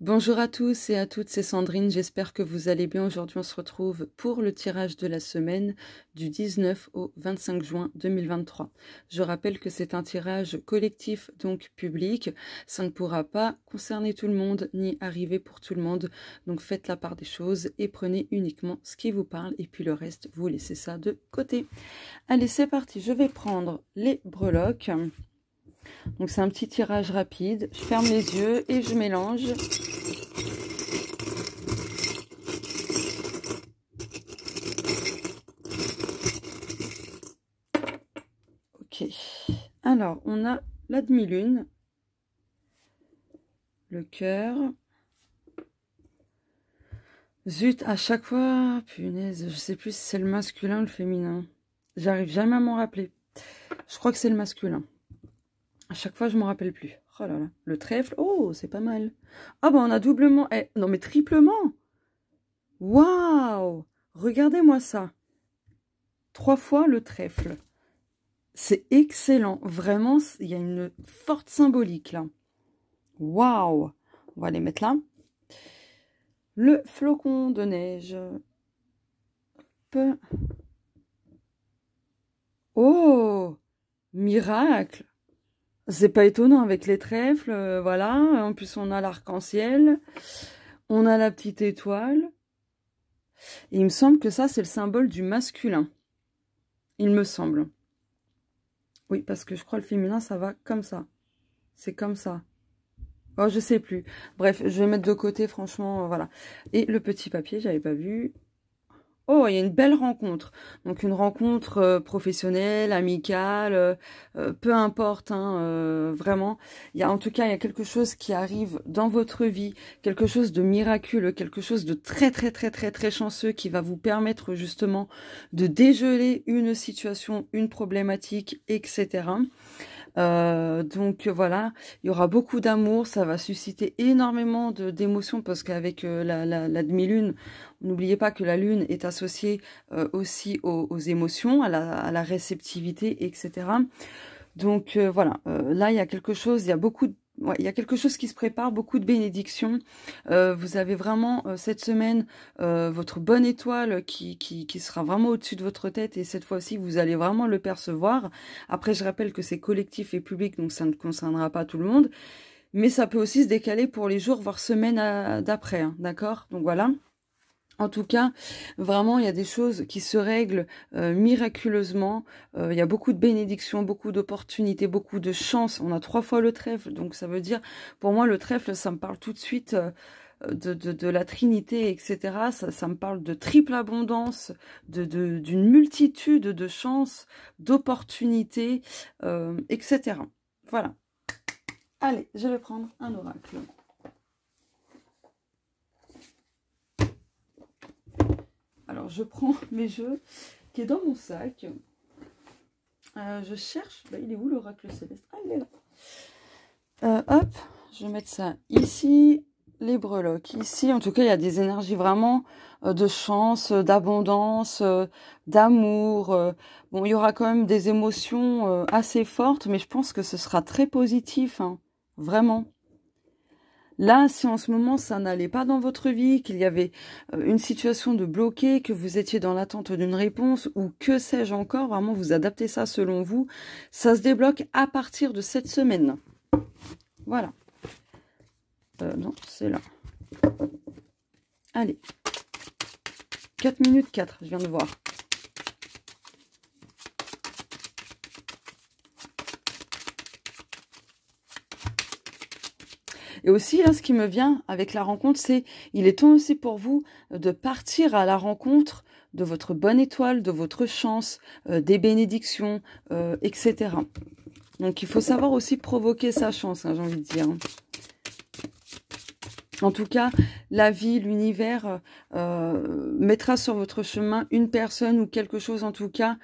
Bonjour à tous et à toutes, c'est Sandrine, j'espère que vous allez bien. Aujourd'hui, on se retrouve pour le tirage de la semaine du 19 au 25 juin 2023. Je rappelle que c'est un tirage collectif, donc public. Ça ne pourra pas concerner tout le monde, ni arriver pour tout le monde. Donc faites la part des choses et prenez uniquement ce qui vous parle. Et puis le reste, vous laissez ça de côté. Allez, c'est parti, je vais prendre les breloques. Donc c'est un petit tirage rapide. Je ferme les yeux et je mélange. Ok, alors on a la demi-lune, le cœur. Zut, à chaque fois, punaise, je sais plus si c'est le masculin ou le féminin. J'arrive jamais à m'en rappeler. Je crois que c'est le masculin. À chaque fois, je m'en rappelle plus. Oh là là, le trèfle, oh, c'est pas mal. Ah bah on a doublement, non mais triplement. Waouh, regardez-moi ça. 3 fois le trèfle. C'est excellent, vraiment, il y a une forte symbolique là. Waouh! On va les mettre là. Le flocon de neige. Oh! Miracle! C'est pas étonnant avec les trèfles, voilà. En plus, on a l'arc-en-ciel. On a la petite étoile. Et il me semble que ça, c'est le symbole du masculin. Il me semble. Oui, parce que je crois que le féminin, ça va comme ça. C'est comme ça. Oh, je sais plus. Bref, je vais mettre de côté, franchement, voilà. Et le petit papier, j'avais pas vu. Oh, il y a une belle rencontre. Donc, une rencontre professionnelle, amicale, peu importe, hein, vraiment. En tout cas, il y a quelque chose qui arrive dans votre vie, quelque chose de miraculeux, quelque chose de très, très, très, très, très chanceux qui va vous permettre justement de dégeler une situation, une problématique, etc. Donc voilà, il y aura beaucoup d'amour, ça va susciter énormément d'émotions parce qu'avec la demi-lune, n'oubliez pas que la lune est associée aussi aux émotions, à la réceptivité, etc. Donc voilà, là il y a quelque chose, il y a beaucoup de ouais, il y a quelque chose qui se prépare, beaucoup de bénédictions. Vous avez vraiment cette semaine votre bonne étoile qui sera vraiment au-dessus de votre tête et cette fois-ci, vous allez vraiment le percevoir. Après, je rappelle que c'est collectif et public, donc ça ne concernera pas tout le monde. Mais ça peut aussi se décaler pour les jours, voire semaines d'après, hein, d'accord? Donc voilà. En tout cas, vraiment, il y a des choses qui se règlent miraculeusement. Il y a beaucoup de bénédictions, beaucoup d'opportunités, beaucoup de chance. On a 3 fois le trèfle, donc ça veut dire, pour moi, le trèfle, ça me parle tout de suite de la Trinité, etc. Ça me parle de triple abondance, d'une multitude de chances, d'opportunités, etc. Voilà. Allez, je vais prendre un oracle. Alors, je prends mes jeux qui est dans mon sac. Je cherche. Bah, il est où l'oracle céleste? Ah, il est là. Hop, je vais mettre ça ici. Les breloques ici. En tout cas, il y a des énergies vraiment de chance, d'abondance, d'amour. Bon, il y aura quand même des émotions assez fortes, mais je pense que ce sera très positif. Hein, vraiment. Là, si en ce moment, ça n'allait pas dans votre vie, qu'il y avait une situation de bloqué, que vous étiez dans l'attente d'une réponse, ou que sais-je encore, vraiment, vous adaptez ça selon vous, ça se débloque à partir de cette semaine. Voilà. Non, c'est là. Allez. 4 minutes 4, je viens de voir. Et aussi, là, ce qui me vient avec la rencontre, c'est il est temps aussi pour vous de partir à la rencontre de votre bonne étoile, de votre chance, des bénédictions, etc. Donc, il faut savoir aussi provoquer sa chance, hein, j'ai envie de dire. En tout cas, la vie, l'univers mettra sur votre chemin une personne ou quelque chose, en tout cas,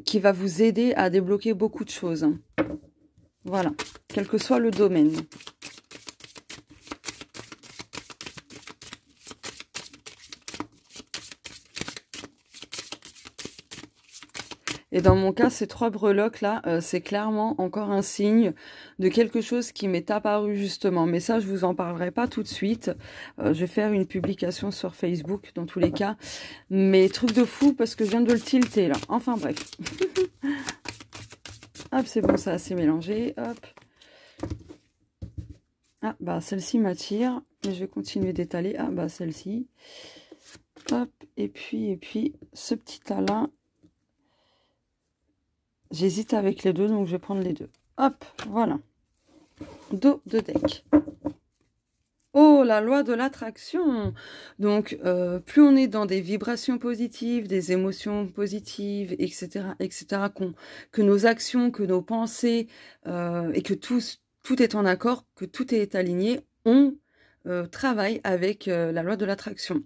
qui va vous aider à débloquer beaucoup de choses. Hein. Voilà, quel que soit le domaine. Et dans mon cas, ces 3 breloques là, c'est clairement encore un signe de quelque chose qui m'est apparu justement. Mais ça, je vous en parlerai pas tout de suite. Je vais faire une publication sur Facebook dans tous les cas. Mais truc de fou parce que je viens de le tilter là. Enfin bref. Hop, c'est bon, ça a assez mélangé. Hop. Ah, bah celle-ci m'attire. Mais je vais continuer d'étaler. Ah, bah celle-ci. Hop, et puis, ce petit tas-là. J'hésite avec les deux, donc je vais prendre les deux. Hop, voilà. Dos de deck. Oh, la loi de l'attraction. Donc, plus on est dans des vibrations positives, des émotions positives, etc., que nos actions, que nos pensées, et que tout est en accord, que tout est aligné, on travaille avec la loi de l'attraction.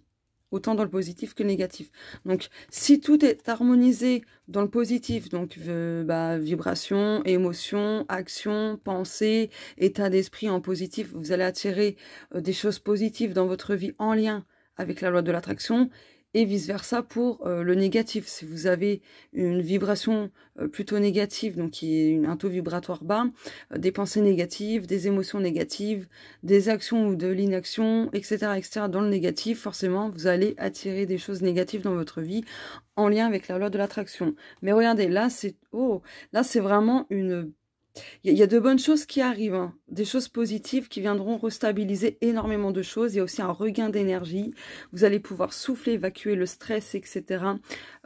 Autant dans le positif que le négatif. Donc, si tout est harmonisé dans le positif, donc vibration, émotion, action, pensée, état d'esprit en positif, vous allez attirer des choses positives dans votre vie en lien avec la loi de l'attraction, et vice-versa pour le négatif. Si vous avez une vibration plutôt négative, donc qui est un taux vibratoire bas, des pensées négatives, des émotions négatives, des actions ou de l'inaction, etc., dans le négatif, forcément, vous allez attirer des choses négatives dans votre vie en lien avec la loi de l'attraction. Mais regardez, là, c'est vraiment une... Il y a de bonnes choses qui arrivent, hein. Des choses positives qui viendront restabiliser énormément de choses. Il y a aussi un regain d'énergie. Vous allez pouvoir souffler, évacuer le stress, etc.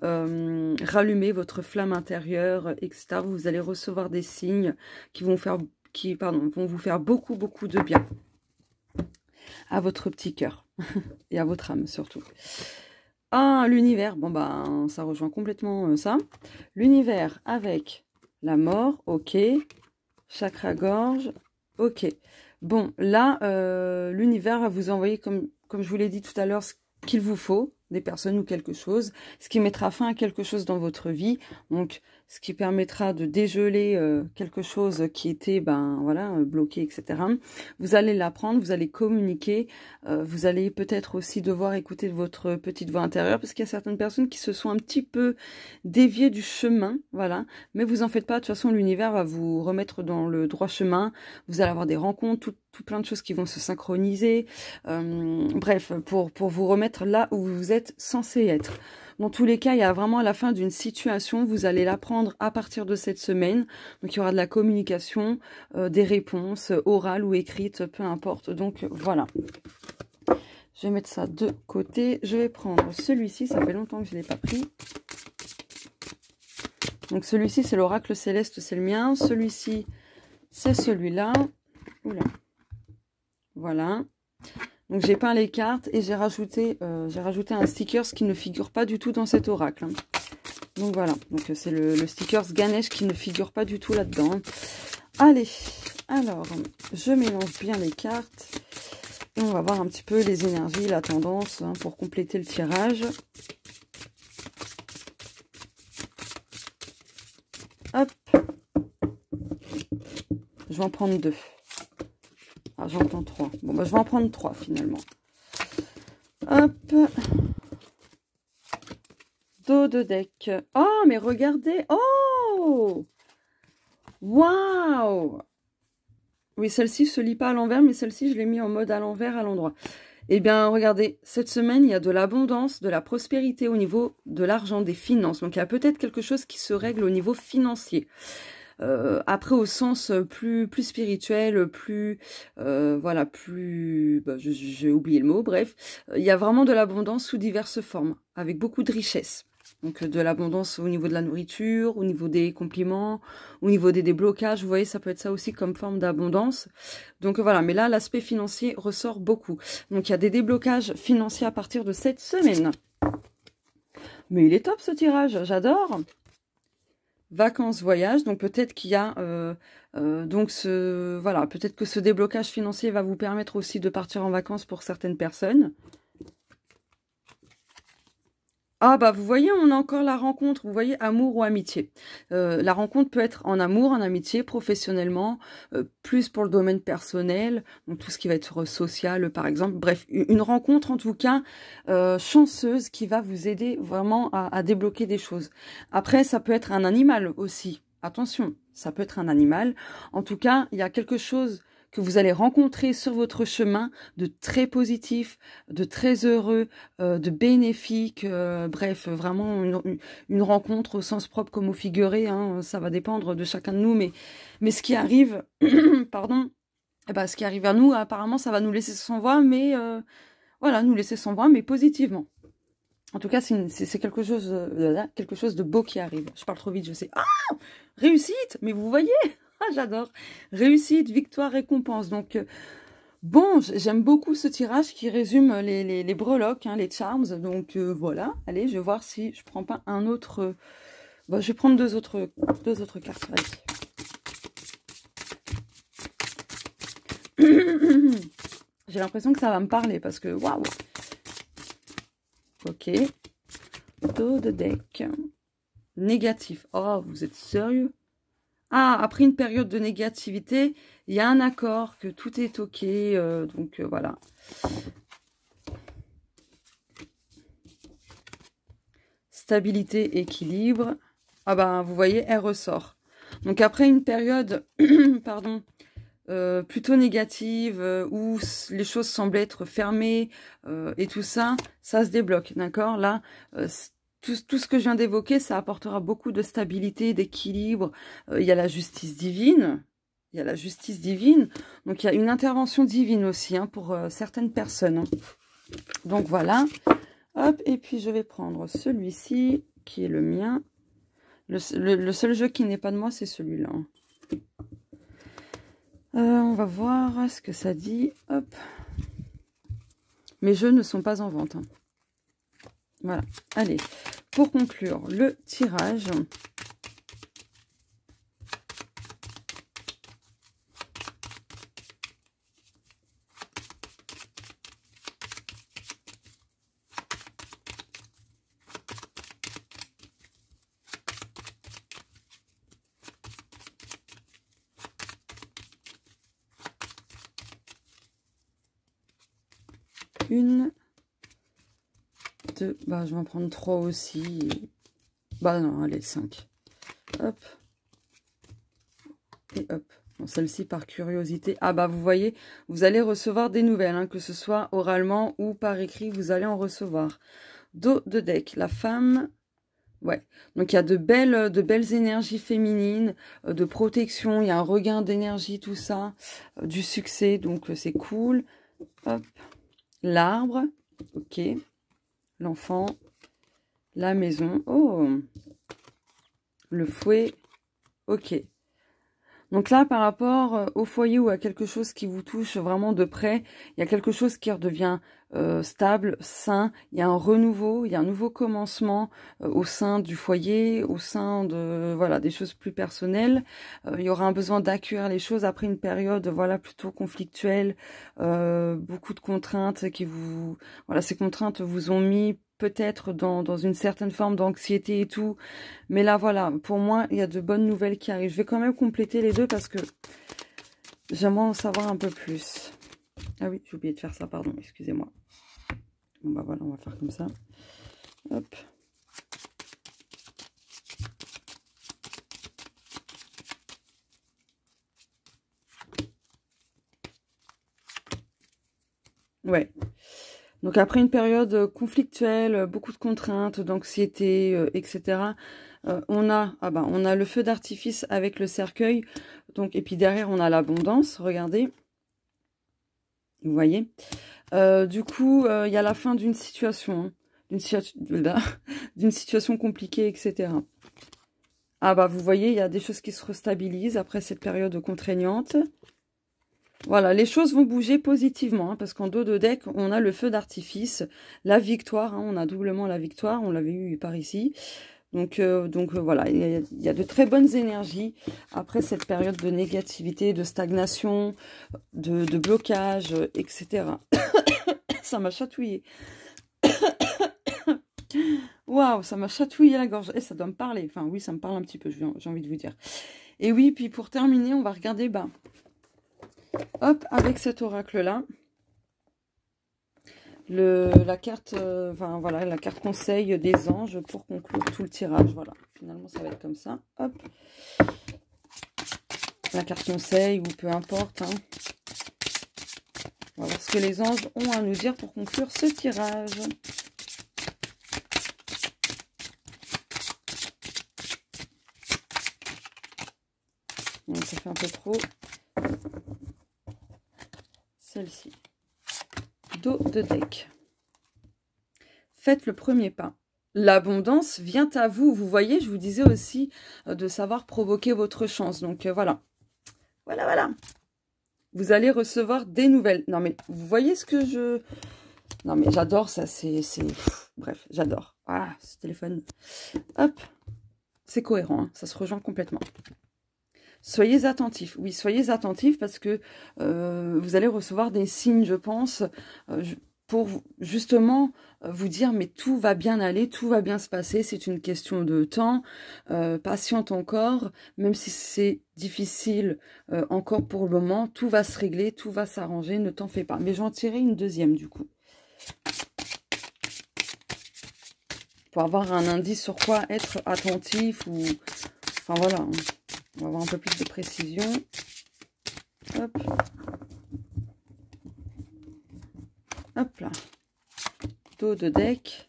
Rallumer votre flamme intérieure, etc. Vous allez recevoir des signes qui vont vous faire beaucoup, beaucoup de bien à votre petit cœur et à votre âme surtout. Ah, l'univers, bon ça rejoint complètement ça. L'univers avec la mort, ok. Chakra gorge, ok. Bon, là, l'univers va vous envoyer, comme je vous l'ai dit tout à l'heure, ce qu'il vous faut, des personnes ou quelque chose, ce qui mettra fin à quelque chose dans votre vie, donc ce qui permettra de dégeler quelque chose qui était bloqué, etc. Vous allez l'apprendre, vous allez communiquer, vous allez peut-être aussi devoir écouter votre petite voix intérieure, parce qu'il y a certaines personnes qui se sont un petit peu déviées du chemin, voilà, mais vous en faites pas, de toute façon l'univers va vous remettre dans le droit chemin, vous allez avoir des rencontres, tout plein de choses qui vont se synchroniser, bref, pour vous remettre là où vous êtes censé être. Dans tous les cas, il y a vraiment à la fin d'une situation, vous allez l'apprendre à partir de cette semaine. Donc, il y aura de la communication, des réponses orales ou écrites, peu importe. Donc, voilà. Je vais mettre ça de côté. Je vais prendre celui-ci. Ça fait longtemps que je ne l'ai pas pris. Donc, celui-ci, c'est l'oracle céleste, c'est le mien. Celui-ci, c'est celui-là. Oula. Voilà. Donc j'ai peint les cartes et j'ai rajouté un sticker qui ne figure pas du tout dans cet oracle. Hein. Donc voilà, donc c'est le sticker Ganesh qui ne figure pas du tout là-dedans. Hein. Allez, alors je mélange bien les cartes et on va voir un petit peu les énergies, la tendance pour compléter le tirage. Hop, je vais en prendre 2. Ah, j'entends 3. Bon, je vais en prendre 3 finalement. Hop. Dos de deck. Oh, mais regardez. Oh, waouh. Oui, celle-ci se lit pas à l'envers, mais celle-ci, je l'ai mis en mode à l'envers, à l'endroit. Eh bien, regardez, cette semaine, il y a de l'abondance, de la prospérité au niveau de l'argent, des finances. Donc, il y a peut-être quelque chose qui se règle au niveau financier. Après au sens plus spirituel, plus j'ai oublié le mot, bref, il y a vraiment de l'abondance sous diverses formes, avec beaucoup de richesse. Donc de l'abondance au niveau de la nourriture, au niveau des compliments, au niveau des déblocages, vous voyez, ça peut être ça aussi comme forme d'abondance. Donc voilà, mais là, l'aspect financier ressort beaucoup. Donc il y a des déblocages financiers à partir de cette semaine. Mais il est top ce tirage, j'adore. Vacances, voyage, donc peut-être qu'il y a peut-être que ce déblocage financier va vous permettre aussi de partir en vacances pour certaines personnes. Ah bah vous voyez, on a encore la rencontre, vous voyez, amour ou amitié. La rencontre peut être en amour, en amitié, professionnellement, plus pour le domaine personnel, donc tout ce qui va être social par exemple. Bref, une rencontre en tout cas chanceuse qui va vous aider vraiment à débloquer des choses. Après, ça peut être un animal aussi. Attention, ça peut être un animal. En tout cas, il y a quelque chose que vous allez rencontrer sur votre chemin de très positif, de très heureux, de bénéfique, bref, vraiment une rencontre au sens propre comme au figuré, hein, ça va dépendre de chacun de nous, mais ce qui arrive, pardon, eh ben, ce qui arrive à nous, apparemment, ça va nous laisser sans voix, mais voilà, nous laisser sans voix, mais positivement. En tout cas, c'est quelque chose de beau qui arrive. Je parle trop vite, je sais. Ah, réussite, mais vous voyez, ah, j'adore. Réussite, victoire, récompense. Donc, bon, j'aime beaucoup ce tirage qui résume les breloques, hein, les charms. Donc, voilà. Allez, je vais voir si je prends pas un autre... Bon, je vais prendre deux autres cartes. J'ai l'impression que ça va me parler parce que, waouh. Ok. Dos de deck. Négatif. Oh, vous êtes sérieux? Ah, après une période de négativité, il y a un accord, que tout est ok, donc voilà. Stabilité, équilibre. Ah ben, vous voyez, elle ressort. Donc après une période, pardon, plutôt négative, où les choses semblent être fermées, et tout ça, ça se débloque, d'accord? Là, tout ce que je viens d'évoquer, ça apportera beaucoup de stabilité, d'équilibre. Il y a la justice divine. Il y a la justice divine. Donc, il y a une intervention divine aussi, hein, pour certaines personnes. Hein. Donc, voilà. Hop, et puis je vais prendre celui-ci, qui est le mien. Le seul jeu qui n'est pas de moi, c'est celui-là. Hein. On va voir ce que ça dit. Hop. Mes jeux ne sont pas en vente. Hein. Voilà. Allez, pour conclure le tirage. Une, deux, bah je vais en prendre 3 aussi. Bah non, allez, 5. Hop. Et hop. Bon, celle-ci par curiosité. Ah bah vous voyez, vous allez recevoir des nouvelles, hein, que ce soit oralement ou par écrit, vous allez en recevoir. Dos de deck, la femme. Ouais, donc il y a de belles énergies féminines, de protection, il y a un regain d'énergie, tout ça, du succès, donc c'est cool. Hop. L'arbre, ok. L'enfant, la maison, oh. Le fouet, ok. Donc là, par rapport au foyer ou à quelque chose qui vous touche vraiment de près, il y a quelque chose qui redevient stable, sain, il y a un renouveau, il y a un nouveau commencement au sein du foyer, au sein de voilà des choses plus personnelles. Il y aura un besoin d'accueillir les choses après une période voilà plutôt conflictuelle, beaucoup de contraintes qui vous voilà ces contraintes vous ont mis peut-être dans une certaine forme d'anxiété et tout. Mais là, voilà, pour moi, il y a de bonnes nouvelles qui arrivent. Je vais quand même compléter les deux parce que j'aimerais en savoir un peu plus. Ah oui, j'ai oublié de faire ça, pardon, excusez-moi. Bon, bah voilà, on va faire comme ça. Hop. Ouais. Donc après une période conflictuelle, beaucoup de contraintes, d'anxiété, etc. On a le feu d'artifice avec le cercueil. Donc, et puis derrière, on a l'abondance. Regardez. Vous voyez. Du coup, il y a la fin d'une situation. Hein, d'une situation compliquée, etc. Ah bah, vous voyez, il y a des choses qui se restabilisent après cette période contraignante. Voilà, les choses vont bouger positivement, hein, parce qu'en dos de deck, on a le feu d'artifice, la victoire, hein, on a doublement la victoire, on l'avait eu par ici. Donc voilà, il y a de très bonnes énergies après cette période de négativité, de stagnation, de blocage, etc. Ça m'a chatouillé. Waouh, ça m'a chatouillé la gorge. Et ça doit me parler. Enfin, oui, ça me parle un petit peu, j'ai envie de vous dire. Et oui, puis pour terminer, on va regarder, bah, hop, avec cet oracle-là, la carte, enfin voilà, la carte conseil des anges pour conclure tout le tirage. Voilà, finalement, ça va être comme ça. Hop, la carte conseil ou peu importe. Hein. On va voir ce que les anges ont à nous dire pour conclure ce tirage. Donc, ça fait un peu trop. Celle-ci. Dos de deck. Faites le premier pas. L'abondance vient à vous. Vous voyez, je vous disais aussi de savoir provoquer votre chance. Donc voilà. Voilà. Vous allez recevoir des nouvelles. Non mais, vous voyez ce que je... Non mais j'adore ça, c'est... Bref, j'adore. Ah, ce téléphone. Hop. C'est cohérent, hein, ça se rejoint complètement. Soyez attentifs. Oui, soyez attentifs parce que vous allez recevoir des signes, je pense, pour justement vous dire mais tout va bien aller, tout va bien se passer, c'est une question de temps, patiente encore, même si c'est difficile encore pour le moment, tout va se régler, tout va s'arranger, ne t'en fais pas. Mais j'en tirerai une deuxième du coup. Pour avoir un indice sur quoi être attentif ou... Enfin voilà, hein. On va avoir un peu plus de précision. Hop. Hop là. Dos de deck.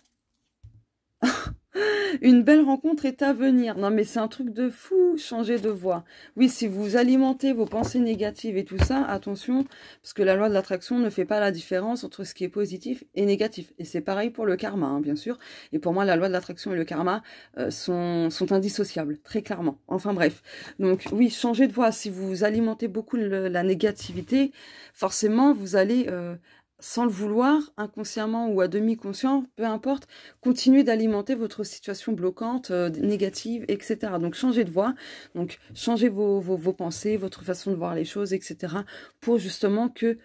Une belle rencontre est à venir. Non mais c'est un truc de fou, changer de voix. Oui, si vous alimentez vos pensées négatives et tout ça, attention, parce que la loi de l'attraction ne fait pas la différence entre ce qui est positif et négatif. Et c'est pareil pour le karma, hein, bien sûr. Et pour moi, la loi de l'attraction et le karma sont indissociables, très clairement. Enfin bref. Donc oui, changer de voix. Si vous alimentez beaucoup la négativité, forcément, vous allez... sans le vouloir, inconsciemment ou à demi-conscient, peu importe, continuez d'alimenter votre situation bloquante, négative, etc. Donc, changez de voix, donc changez vos pensées, votre façon de voir les choses, etc. pour justement que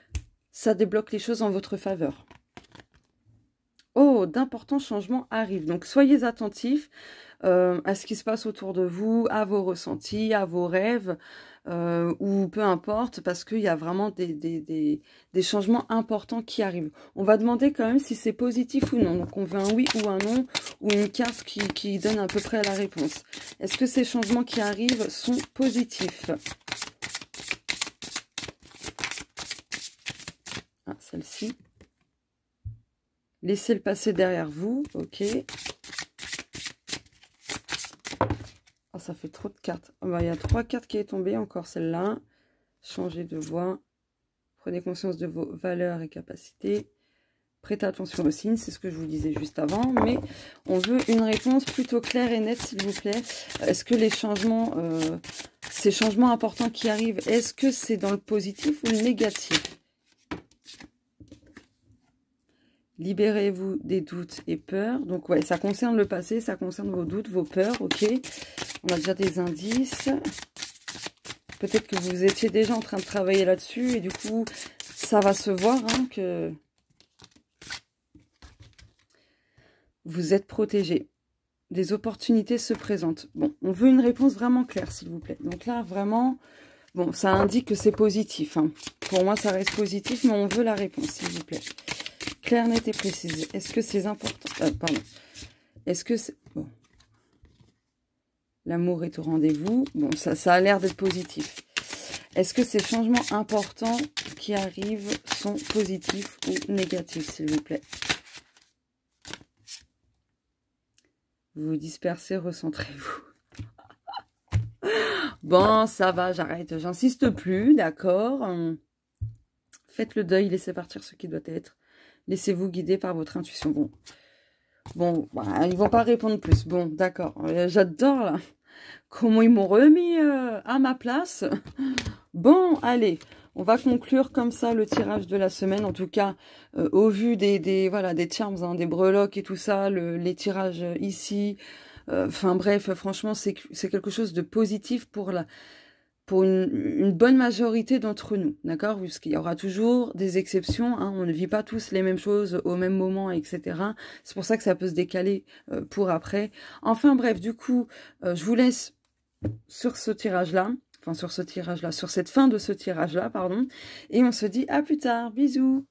ça débloque les choses en votre faveur. Oh, d'importants changements arrivent. Donc, soyez attentifs à ce qui se passe autour de vous, à vos ressentis, à vos rêves, ou peu importe, parce qu'il y a vraiment des changements importants qui arrivent. On va demander quand même si c'est positif ou non. Donc, on veut un oui ou un non, ou une carte qui donne à peu près la réponse. Est-ce que ces changements qui arrivent sont positifs? Ah, celle-ci. Laissez le passé derrière vous, ok. Oh, ça fait trop de cartes. Oh, bah, il y a 3 cartes qui est tombée, encore celle-là. Changez de voix. Prenez conscience de vos valeurs et capacités. Prêtez attention aux signes, c'est ce que je vous disais juste avant. Mais on veut une réponse plutôt claire et nette, s'il vous plaît. Est-ce que les changements, ces changements importants qui arrivent, est-ce que c'est dans le positif ou le négatif? Libérez-vous des doutes et peurs. Donc, ouais, ça concerne le passé, ça concerne vos doutes, vos peurs, ok. On a déjà des indices. Peut-être que vous étiez déjà en train de travailler là-dessus et du coup, ça va se voir hein, que vous êtes protégé. Des opportunités se présentent. Bon, on veut une réponse vraiment claire, s'il vous plaît. Donc là, vraiment, bon, ça indique que c'est positif. Hein. Pour moi, ça reste positif, mais on veut la réponse, s'il vous plaît. Claire, nette et précise. Est-ce que c'est important? Pardon. Est-ce que c'est... Bon. L'amour est au rendez-vous. Bon, ça a l'air d'être positif. Est-ce que ces changements importants qui arrivent sont positifs ou négatifs, s'il vous plaît? Vous vous dispersez, recentrez-vous. Bon, ça va, j'arrête. J'insiste plus, d'accord. Faites le deuil, laissez partir ce qui doit être. Laissez-vous guider par votre intuition. Bon, bah, ils vont pas répondre plus. Bon, d'accord. J'adore, là. Comment ils m'ont remis à ma place. Bon, allez. On va conclure comme ça le tirage de la semaine. En tout cas, au vu voilà, des charms, hein, des breloques et tout ça, les tirages ici. Enfin bref, franchement, c'est quelque chose de positif pour pour une bonne majorité d'entre nous, d'accord? Puisqu'il y aura toujours des exceptions, hein, on ne vit pas tous les mêmes choses au même moment, etc. C'est pour ça que ça peut se décaler pour après. Enfin bref, du coup, je vous laisse sur ce tirage-là, enfin sur ce tirage-là, sur cette fin de ce tirage-là, pardon, et on se dit à plus tard, bisous!